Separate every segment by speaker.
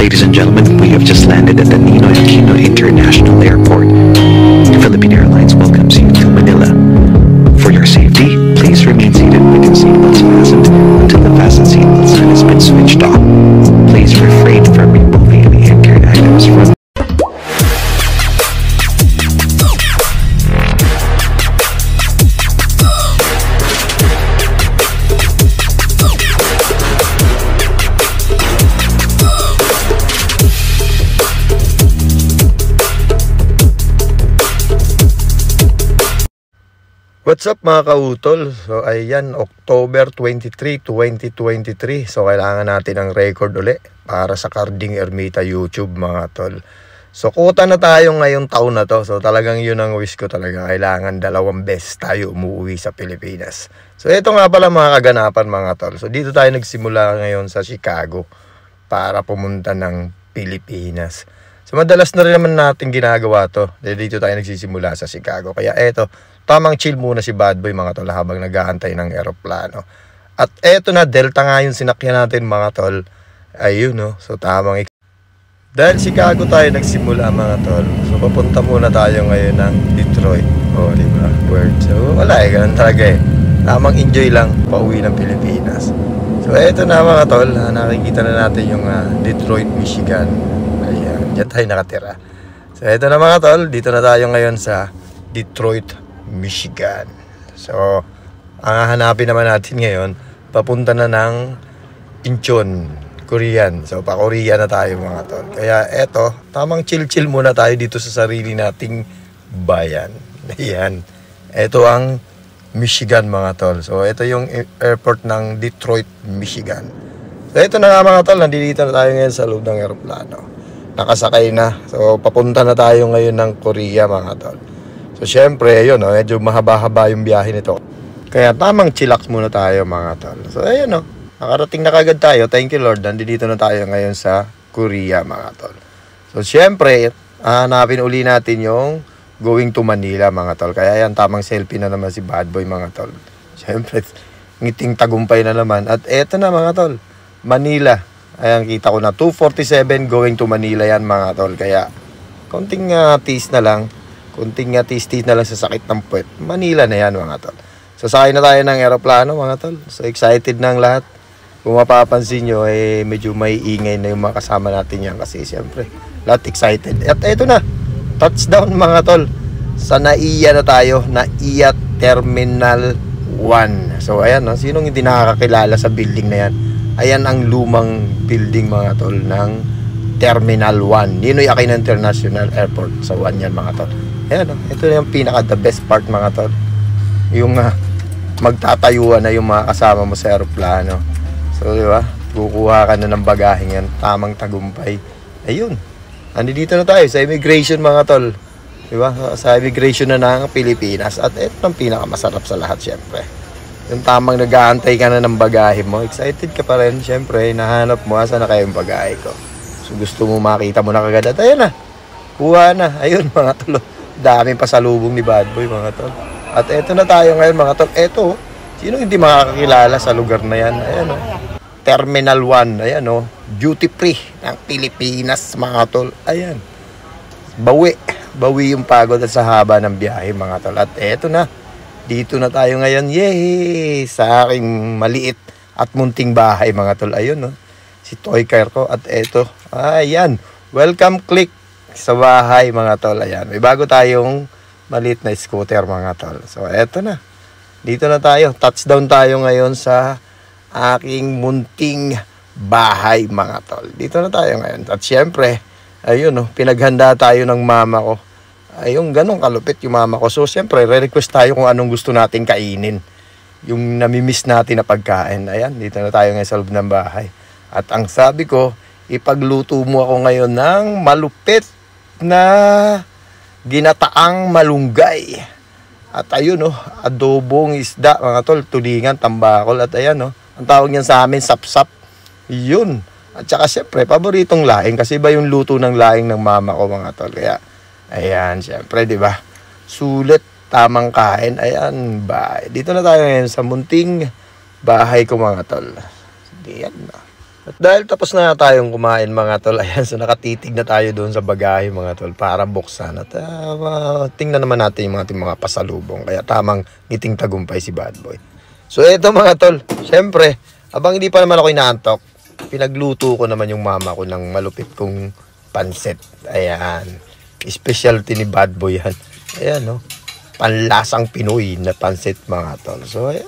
Speaker 1: Ladies and gentlemen, we have just landed at the Ninoy Aquino International Airport. Philippine Airlines welcomes you to Manila. For your safety, please remain seated with your seatbelts fastened until the fasten seatbelt sign has been switched off. Please refrain from removing any hand-carried items from
Speaker 2: What's up mga kautol? So ayan, October 23, 2023. So kailangan natin ng record uli para sa Carding Ermita YouTube mga tol. So kuta na tayo ngayong taon na to. So talagang yun ang wish ko talaga. Kailangan 2 beses tayo umuwi sa Pilipinas. So ito nga pala mga kaganapan mga tol. So dito tayo nagsimula ngayon sa Chicago para pumunta ng Pilipinas. So madalas na rin naman natin ginagawa to. Dito tayo nagsisimula sa Chicago. Kaya eto, tamang chill muna si Bad Boy mga tol habang nag-aantay ng eroplano. At eto na, Delta nga yung sinakyan natin mga tol. Ayun no, so tamang dahil Chicago tayo nagsimula mga tol. So papunta muna tayo ngayon ng Detroit. O diba, word. So wala ganun talaga tamang enjoy lang pauwi ng Pilipinas. So eto na mga tol, nakikita na natin yung Detroit, Michigan. Ayan, dyan tayo nakatira. So eto na mga tol, dito na tayo ngayon sa Detroit, Michigan. So ang hahanapin naman natin ngayon, papunta na ng Incheon, Korean. So pa-Korea na tayo mga tol. Kaya eto, tamang chill-chill muna tayo dito sa sarili nating bayan. Ayan. Eto ang Michigan mga tol. So ito yung airport ng Detroit, Michigan. So ito na nga mga tol, nandito na tayo ngayon sa loob ng eroplano. Nakasakay na. So papunta na tayo ngayon ng Korea mga tol. So syempre, ayun, medyo mahaba-haba yung biyahe nito. Kaya tamang chillax muna tayo mga tol. So ayun, nakarating na kagad tayo. Thank you Lord. Nandito na tayo ngayon sa Korea mga tol. So syempre, hanapin uli natin yung going to Manila mga tol. Kaya yan, tamang selfie na naman si Bad Boy mga tol. Syempre, ngiting tagumpay na naman. At eto na mga tol, Manila. Ayan, kita ko na 247 going to Manila yan mga tol. Kaya konting tease na lang. Kunting tis-tis na lang sa sakit ng puwet. Manila na yan mga tol. So sakay na tayo ng aeroplano mga tol. So excited na ang lahat. Kung mapapansin nyo, medyo may ingay na yung mga kasama natin yan. Kasi siyempre, lahat excited. At eto na, touchdown mga tol. Sa NAIA na tayo. NAIA Terminal 1. So ayan, sinong hindi nakakakilala sa building na yan? Ayan ang lumang building mga tol ng Terminal 1. Ninoy Aquino International Airport. Sa 1 yan mga tol. Ayan, ito na yung pinaka the best part mga tol. Yung magtatayuan na yung mga kasama mo sa aeroplano. So di ba, kukuha ka na ng bagaheng yan. Tamang tagumpay. Ayun, andito na tayo sa immigration mga tol. Di ba, sa immigration na ng Pilipinas. At ito ang pinakamasarap sa lahat syempre. Yung tamang nag-aantay ka na ng bagahe mo. Excited ka pa rin syempre. Nahanap mo, asa na kayo yung bagahe ko. So gusto mo makita mo na kagad. At ayun na, kuha na. Ayun mga tol. Daming pasalubong ni Bad Boy mga tol. At eto na tayo ngayon mga tol. Eto, sino hindi makakakilala sa lugar na yan? Ayan Terminal 1. Ayan duty free ng Pilipinas mga tol. Ayan. Bawi yung pagod at sa haba ng biyahe mga tol. At eto na. Dito na tayo ngayon. Yay! Sa aking maliit at munting bahay mga tol. Ayun si Toy Car ko. At eto. Ayan. Welcome click sa bahay mga tol. Ayan, may bago tayong maliit na scooter mga tol. So eto na, dito na tayo, touchdown tayo ngayon sa aking munting bahay mga tol. Dito na tayo ngayon. At syempre, ayun pinaghanda tayo ng mama ko. Ayun, ganun kalupit yung mama ko. So syempre, re-request tayo kung anong gusto natin kainin, yung namimiss natin na pagkain. Ayan, dito na tayo ngayon sa loob ng bahay. At ang sabi ko, ipagluto mo ako ngayon ng malupit na ginataang malunggay. At ayun adobong isda mga tol, tulingan, tambakol. At ayan ang tawag niyan sa amin, sapsap. Yun. At saka syempre, paboritong laing. Kasi iba yung luto ng laing ng mama ko mga tol. Kaya, ayan, syempre, di ba? Sulit, tamang kain. Ayan, bye. Dito na tayo ngayon sa munting bahay ko mga tol. Diyan na. At dahil tapos na tayong kumain mga tol, ayan, so nakatitig na tayo doon sa bagahe mga tol para buksan at tingnan naman natin yung ating mga pasalubong. Kaya tamang ngiting tagumpay si Bad Boy. So eto mga tol, syempre, abang hindi pa naman ako inaantok, pinagluto ko naman yung mama ko ng malupit kong pansit. Ayan, specialty ni Bad Boy yan. Ayan no, panlasang Pinoy na pansit mga tol. So ayan,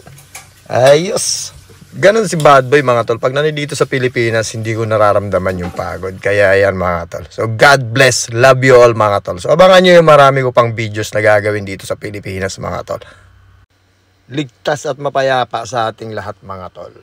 Speaker 2: ayos. Ganon si Bad Boy mga tol. Pag nandito sa Pilipinas, hindi ko nararamdaman yung pagod. Kaya ayan mga tol. So God bless. Love you all mga tol. So abangan nyo yung marami ko pang videos na gagawin dito sa Pilipinas mga tol. Ligtas at mapayapa sa ating lahat mga tol.